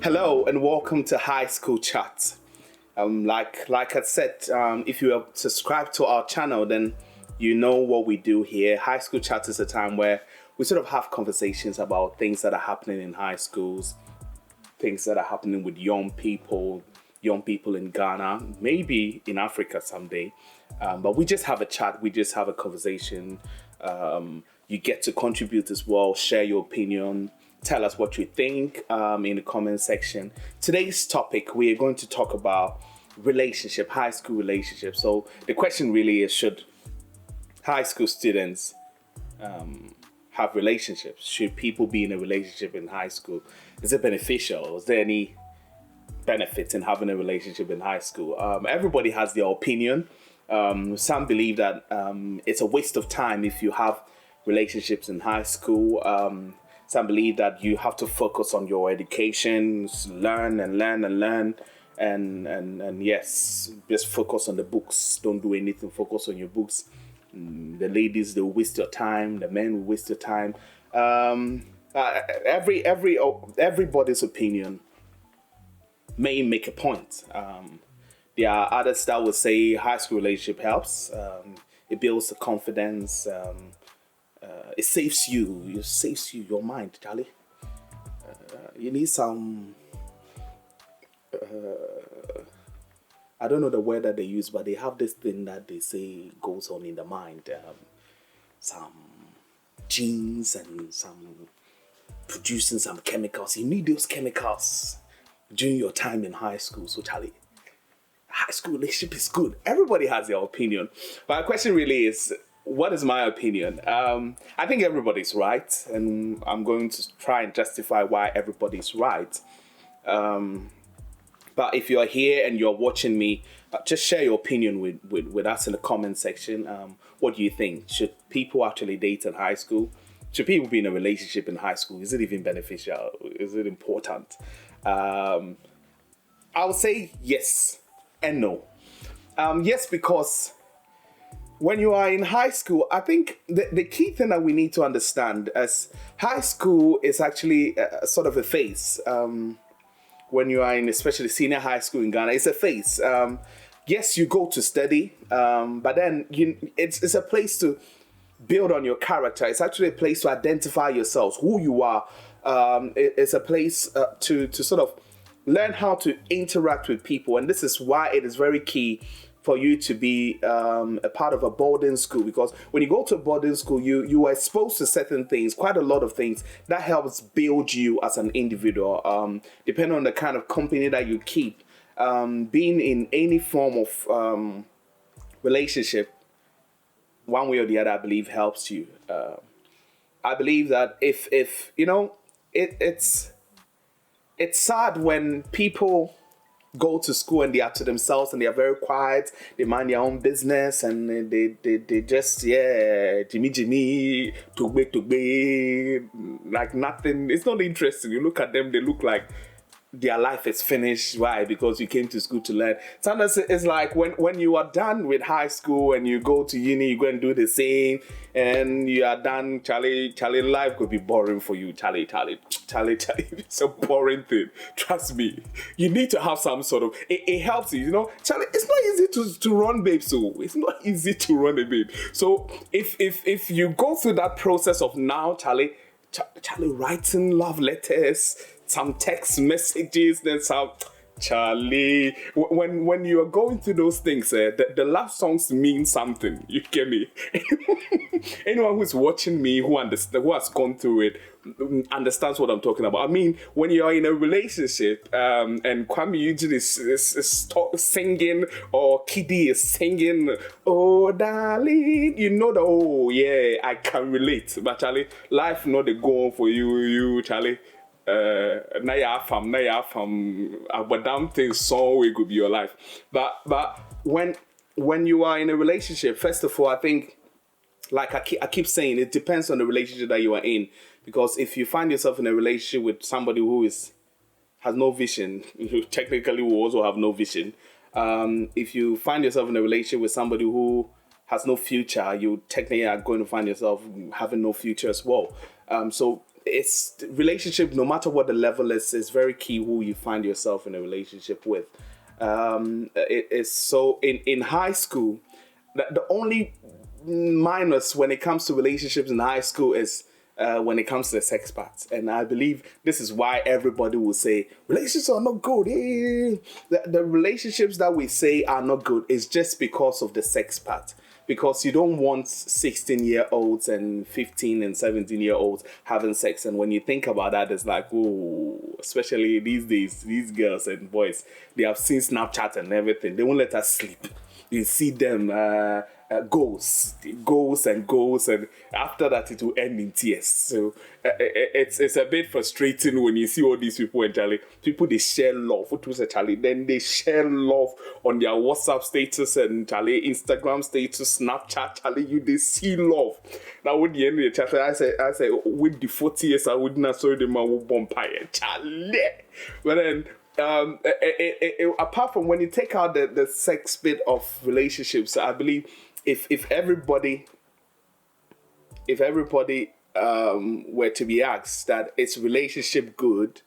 Hello and welcome to High School Chat. Like I said, if you have subscribed to our channel, then you know what we do here. High School Chat is a time where we sort of have conversations about things that are happening in high schools, things that are happening with young people in Ghana, maybe in Africa someday. But we just have a chat, we just have a conversation. You get to contribute as well, share your opinion, tell us what you think in the comment section. Today's topic, we are going to talk about high school relationships. So the question really is, should high school students have relationships? Should people be in a relationship in high school? Is it beneficial? Is there any benefits in having a relationship in high school? Everybody has their opinion. Some believe that it's a waste of time if you have relationships in high school. Some believe that you have to focus on your education, learn, and yes, just focus on the books. Don't do anything. Focus on your books. The ladies, they'll waste your time. The men will waste your time. Everybody's opinion may make a point. There are others that will say high school relationship helps. It builds the confidence. It saves you. It saves you your mind, Charlie. You need some. I don't know the word that they use, but they have this thing that they say goes on in the mind. Some genes and some producing some chemicals. You need those chemicals during your time in high school. So, Charlie, high school relationship is good. Everybody has their opinion. But the question really is, what is my opinion? I think everybody's right, and I'm going to try and justify why everybody's right. But if you're here and you're watching me, just share your opinion with us in the comment section. What do you think? Should people actually date in high school? Should people be in a relationship in high school? Is it even beneficial? Is it important? I would say yes and no. Yes, because when you are in high school, I think the key thing that we need to understand is high school is actually sort of a phase. When you are in especially senior high school in Ghana, it's a phase. Yes, you go to study, but then it's a place to build on your character. It's actually a place to identify yourselves, who you are. It's a place to sort of learn how to interact with people. And this is why it is very key for you to be a part of a boarding school, because when you go to a boarding school, you are exposed to certain things, quite a lot of things that helps build you as an individual. Depending on the kind of company that you keep, being in any form of relationship, one way or the other, I believe helps you. I believe that if you know, it's sad when people go to school and they are to themselves and they are very quiet, they mind their own business, and they just Jimmy tugbe like nothing. It's not interesting. You look at them, they look like their life is finished. Why? Because you came to school to learn. Sometimes it's like when you are done with high school and you go to uni, you go and do the same, and you are done. Charlie, life could be boring for you. Charlie, it's a boring thing. Trust me. You need to have some sort of. It helps you, Charlie, it's not easy to run, babe. So it's not easy to run a babe. So if you go through that process of now, Charlie writing love letters, some text messages, then some Charlie. When you are going through those things, the love songs mean something. You get me? Anyone who's watching me who has gone through it understands what I'm talking about. I mean, when you are in a relationship, and Kwame usually is singing, or Kiddy is singing, "Oh darling," you know that. Oh yeah, I can relate. But Charlie, life not the go on for you, Charlie. Now you fam, but damn things so it could be your life. But when you are in a relationship, first of all, I think, like I keep saying, it depends on the relationship that you are in. Because if you find yourself in a relationship with somebody who has no vision, you technically will also have no vision. If you find yourself in a relationship with somebody who has no future, you technically are going to find yourself having no future as well. So it's relationship, no matter what the level is very key who you find yourself in a relationship with. It is so in high school, the only minus when it comes to relationships in high school is when it comes to the sex part. And I believe this is why everybody will say relationships are not good. The relationships that we say are not good is just because of the sex part. Because you don't want 16-year-olds and 15 and 17-year-olds having sex. And when you think about that, it's like, oh, especially these days, these girls and boys, they have seen Snapchat and everything. They won't let us sleep. You see them goals, and after that it will end in tears. So it's a bit frustrating when you see all these people and Charlie, people they share love. What was it, Charlie? Then they share love on their WhatsApp status and Charlie Instagram status, Snapchat. Charlie, they see love. Now with the end of the chapter, I say with the 40 years I would not sorry the man will vampire, Charlie. But then. Apart from when you take out the sex bit of relationships, I believe if everybody were to be asked that it's relationship good,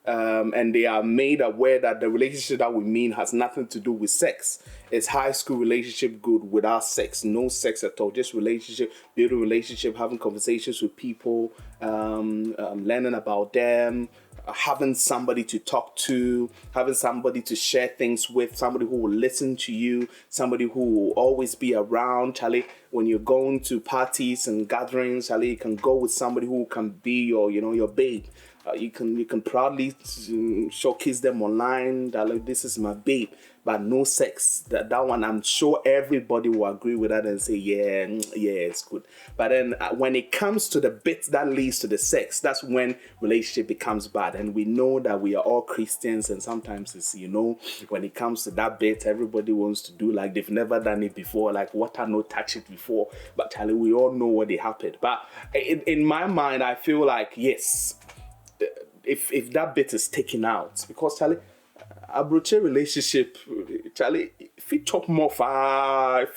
and they are made aware that the relationship that we mean has nothing to do with sex. It's high school relationship good without sex, no sex at all, just relationship, building relationship, having conversations with people, learning about them, having somebody to talk to, having somebody to share things with, somebody who will listen to you, somebody who will always be around. Charlie, when you're going to parties and gatherings, Charlie, you can go with somebody who can be your babe. You can proudly showcase them online that like, this is my babe, but no sex. That one, I'm sure everybody will agree with that and say, yeah, it's good. But then when it comes to the bit that leads to the sex, that's when relationship becomes bad. And we know that we are all Christians, and sometimes it's, when it comes to that bit, everybody wants to do like they've never done it before, like water no touch it before. But Charlie, we all know what happened. But in my mind, I feel like, yes, if that bit is taken out, because Charlie, a broche relationship, Charlie, if you chop more for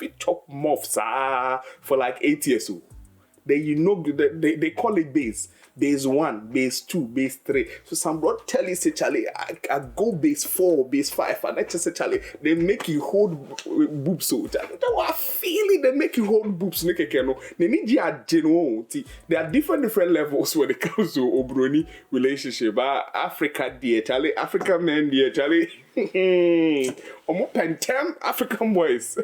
like 8 years old, then they call it base 1, base 2, base 3. So some bro tell you say Charlie, I go base 4, base 5, and I just say Charlie, they make you hold boobs. So Charlie, that what I feeling they make you hold boobs. They need you at genuine. There are different levels when it comes to obroni relationship. Africa dear Charlie, African men dear Charlie. Omo pentem African boys.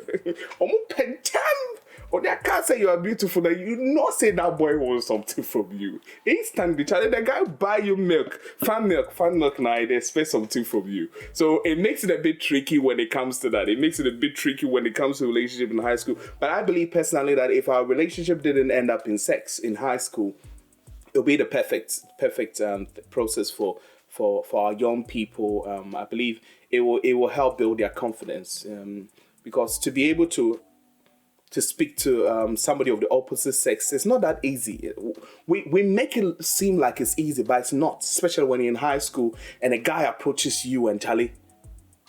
Omo pentem. Or they can't say you are beautiful, that you not say that boy wants something from you. Instantly, Charlie, the guy buy you milk, fan milk now, they expect something from you. So it makes it a bit tricky when it comes to that. It makes it a bit tricky when it comes to relationship in high school. But I believe personally that if our relationship didn't end up in sex in high school, it'll be the perfect process for our young people. I believe it will help build their confidence, because to be able to speak to somebody of the opposite sex, it's not that easy. We make it seem like it's easy, but it's not, especially when you're in high school and a guy approaches you and telling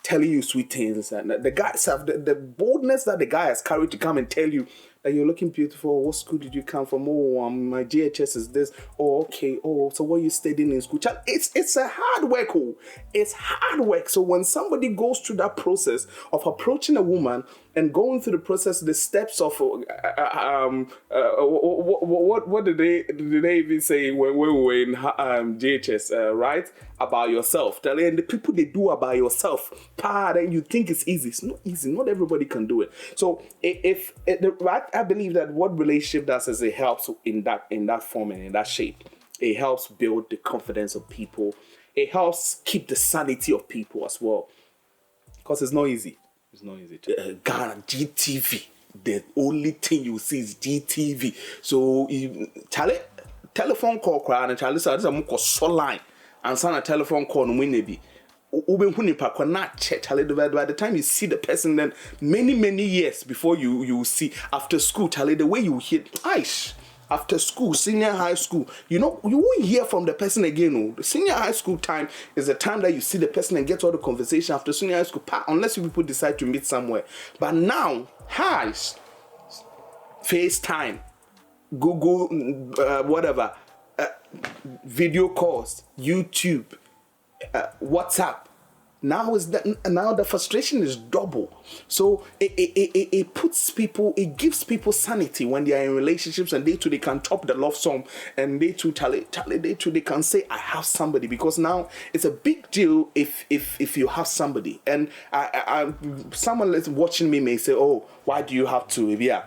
you sweet things, and the guys have the boldness that the guy has carried to come and tell you that you're looking beautiful. What school did you come from? Oh, my GHS is this. Oh, okay. Oh, so what are you studying in school? It's a hard work. It's hard work. So when somebody goes through that process of approaching a woman and going through the process, the steps of what did they even say when we were in GHS, right? About yourself. And the people they do about yourself, then you think it's easy. It's not easy. Not everybody can do it. So I believe that what relationship does is it helps in that form and in that shape. It helps build the confidence of people. It helps keep the sanity of people as well. Because it's not easy. It's not easy. Ghana, GTV. The only thing you see is GTV. So, Charlie, telephone call, and Charlie said, this is a so line. And send a telephone call, no maybe. By the time you see the person, then many years before you see after school, Charlie, the way you hear, after school, senior high school, you won't hear from the person again. No. The senior high school time is the time that you see the person and get all the conversation after senior high school, unless you people decide to meet somewhere. But now, FaceTime, Google, whatever. video calls, YouTube, WhatsApp. Now the frustration is double. So it puts people, it gives people sanity when they are in relationships, and they too they can top the love song, and they too they can say I have somebody, because now it's a big deal if you have somebody. And I someone that's watching me may say, oh, why do you have to? Yeah.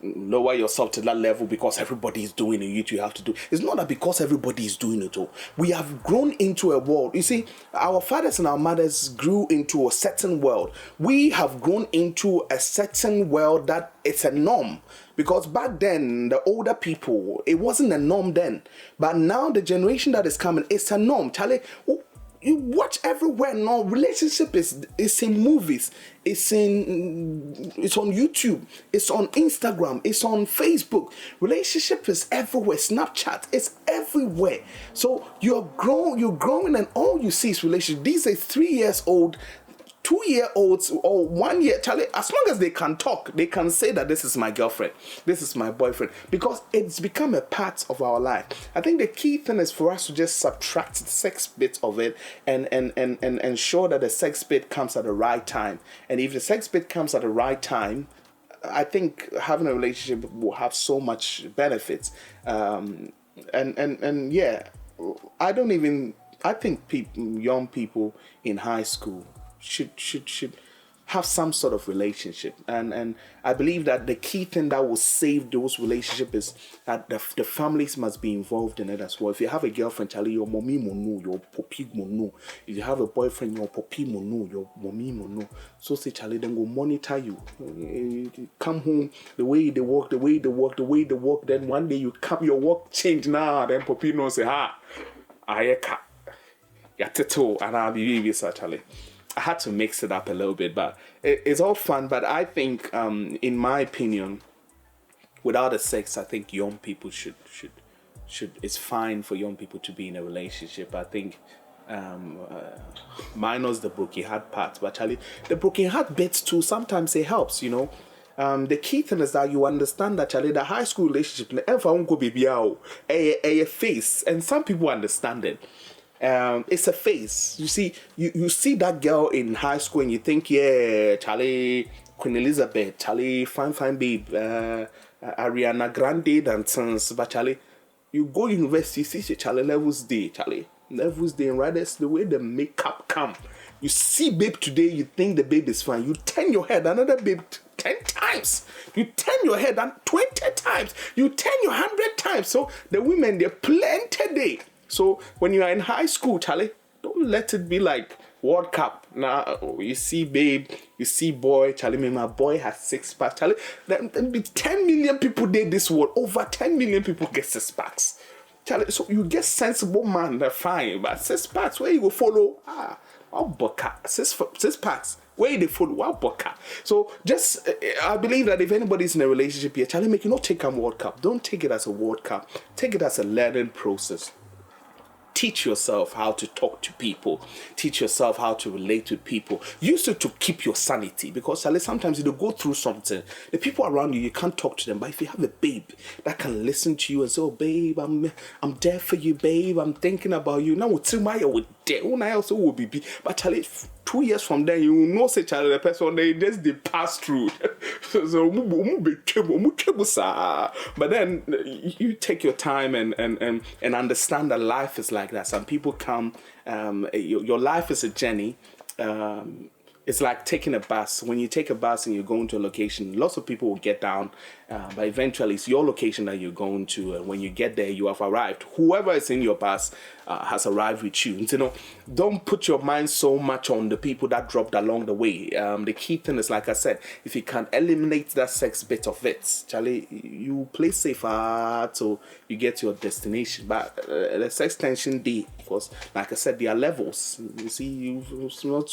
Lower yourself to that level because everybody is doing it, you have to do. It's not that because everybody is doing it all. We have grown into a world. You see, our fathers and our mothers grew into a certain world. We have grown into a certain world that it's a norm. Because back then, the older people, it wasn't a norm then. But now the generation that is coming, it's a norm. Charlie, you watch everywhere now. Relationship is in movies, it's on YouTube, it's on Instagram, it's on Facebook. Relationship is everywhere. Snapchat, it's everywhere. So you're growing, and all you see is relationship. These are 3 years old, 2-year-olds, or 1 year. Charlie, as long as they can talk, they can say that this is my girlfriend, this is my boyfriend, because it's become a part of our life. I think the key thing is for us to just subtract the sex bit of it, and ensure that the sex bit comes at the right time. And if the sex bit comes at the right time, I think having a relationship will have so much benefits. And yeah, I think young people in high school should have some sort of relationship, and I believe that the key thing that will save those relationships is that the families must be involved in it as well. If you have a girlfriend, Charlie, your mommy will know, your poppy will know. If you have a boyfriend, your poppy will know, your mommy will know. So say, Charlie, then go monitor you. You come home, the way they walk. Then one day you come, your walk change now. Then poppy knows say, I cat, yateto, and I'll be Charlie. I had to mix it up a little bit, but it's all fun. But I think, in my opinion, without the sex, I think young people should. It's fine for young people to be in a relationship. I think, minus the broken heart part, but Charlie, the broken heart bits too. Sometimes it helps, you know. The key thing is that you understand that, Charlie, the high school relationship, a face, and some people understand it. It's a phase. You see, you see that girl in high school and you think, yeah, Charlie, Queen Elizabeth, Charlie, fine babe, Ariana Grande dancers, but Charlie, you go university, you see Charlie levels day, and right, that's the way the makeup come. You see babe today, you think the babe is fine. You turn your head, another babe 10 times. You turn your head 20 times. You turn your 100 times. So the women, they're plenty day. So when you are in high school, Charlie, don't let it be like World Cup. Now you see babe, you see boy, Charlie, my boy has 6 packs. Charlie, then be 10 million people did this world. Over 10 million people get 6 packs. Charlie, so you get sensible man, they're fine. But 6 packs, where you go follow? Boka. 6 packs. Where they follow? Boka. So just, I believe that if anybody's in a relationship here, Charlie, make you not take a World Cup. Don't take it as a World Cup. Take it as a learning process. Teach yourself how to talk to people. Teach yourself how to relate with people. Use it to keep your sanity, because sometimes you go through something. The people around you can't talk to them. But if you have a babe that can listen to you and say, oh, babe, I'm there for you, babe. I'm thinking about you. Now, with I also will be. But Charlie, 2 years from then, you will know, say, Charlie, the person they pass through. But then you take your time and understand that life is like that. Some people come, your life is a journey. It's like taking a bus. When you take a bus and you're going to a location, lots of people will get down, but eventually it's your location that you're going to, and when you get there, you have arrived. Whoever is in your bus has arrived with you. You know, don't put your mind so much on the people that dropped along the way. The key thing is, like I said, if you can eliminate that sex bit of it, Charlie, you play safer so you get to your destination. But the sex tension day, because like I said, there are levels. You see, you small.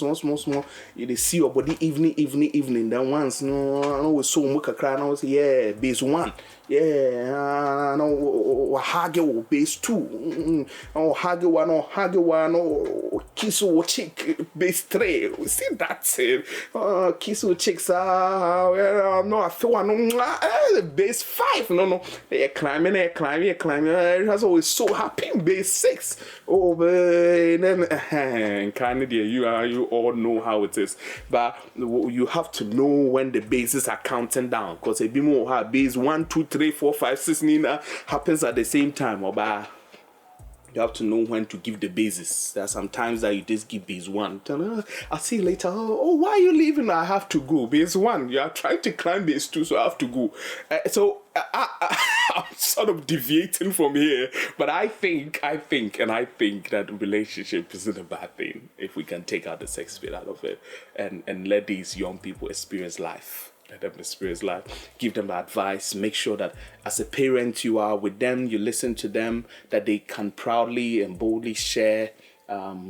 You see your body evening. Then once, no, I know so much cry. I say, yeah, base 1. Yeah, no, hage base 2. Oh, hage 1, oh, hage 1, oh, kiss or chick base 3. We see that. Kiss or chicks are, no, I feel one, base 5. No, climbing. That's always so happy. Base 6. Oh, then, kind of, you all know how it is. But you have to know when the bases are counting down, because a bit more base 1, 2, 3, 4, 5, 6 Nina happens at the same time. Or you have to know when to give the bases. There are some times that you just give base 1. I'll see you later. Oh, why are you leaving? I have to go. Base 1. You are trying to climb base 2, so I have to go. I'm sort of deviating from here, but I think that relationship isn't a bad thing if we can take out the sex bit out of it and let these young people experience life. Let them experience life. Give them advice. Make sure that as a parent you are with them, you listen to them, that they can proudly and boldly share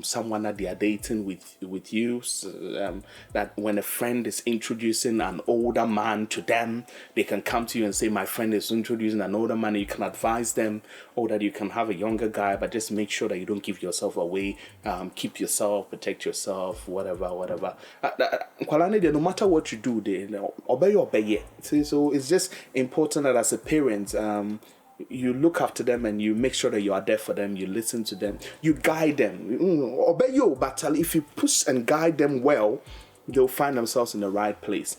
someone that they are dating with you. So, that when a friend is introducing an older man to them, they can come to you and say, my friend is introducing an older man. And you can advise them, or that you can have a younger guy, but just make sure that you don't give yourself away. Keep yourself, protect yourself, whatever. No matter what you do, they obey. So it's just important that as a parent, you look after them and you make sure that you are there for them. You listen to them. You guide them. Obey you, but if you push and guide them well, they'll find themselves in the right place.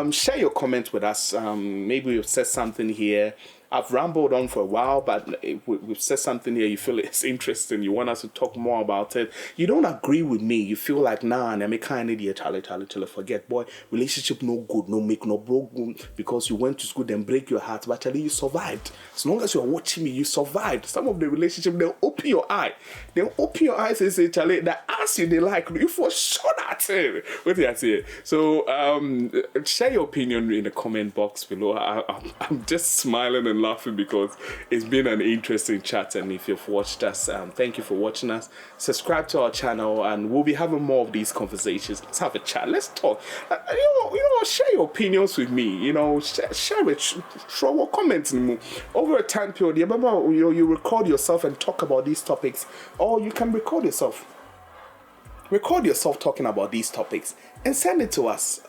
Share your comments with us. Maybe we've said something here. I've rambled on for a while, but we've said something here. You feel it's interesting. You want us to talk more about it. You don't agree with me. You feel like, nah, and I kind of idiot, Charlie, forget, boy, relationship no good, no make, no broke, because you went to school, then break your heart, but Charlie, you survived. As long as you're watching me, you survived. Some of the relationship, they'll open your eye. They'll open your eyes and say, Charlie, that ass you they like, you for sure that's it. What did I say? So, share your opinion in the comment box below. I'm just smiling and laughing because it's been an interesting chat, and if you've watched us, thank you for watching us. Subscribe to our channel, and we'll be having more of these conversations. Let's have a chat. Let's talk. Share your opinions with me. Share it. Throw comments over a time period. You record yourself and talk about these topics, or you can record yourself. Record yourself talking about these topics and send it to us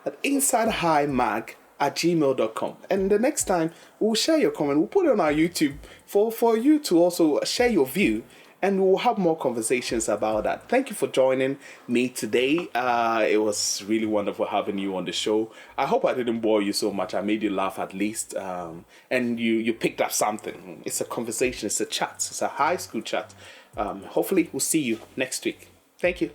at insidehighmag@gmail.com. And the next time we'll share your comment, we'll put it on our YouTube for you to also share your view, and we'll have more conversations about that. Thank you for joining me today. It was really wonderful having you on the show. I hope I didn't bore you so much. I made you laugh at least, and you picked up something. It's a conversation, it's a chat, it's a high school chat. Hopefully we'll see you next week. Thank you.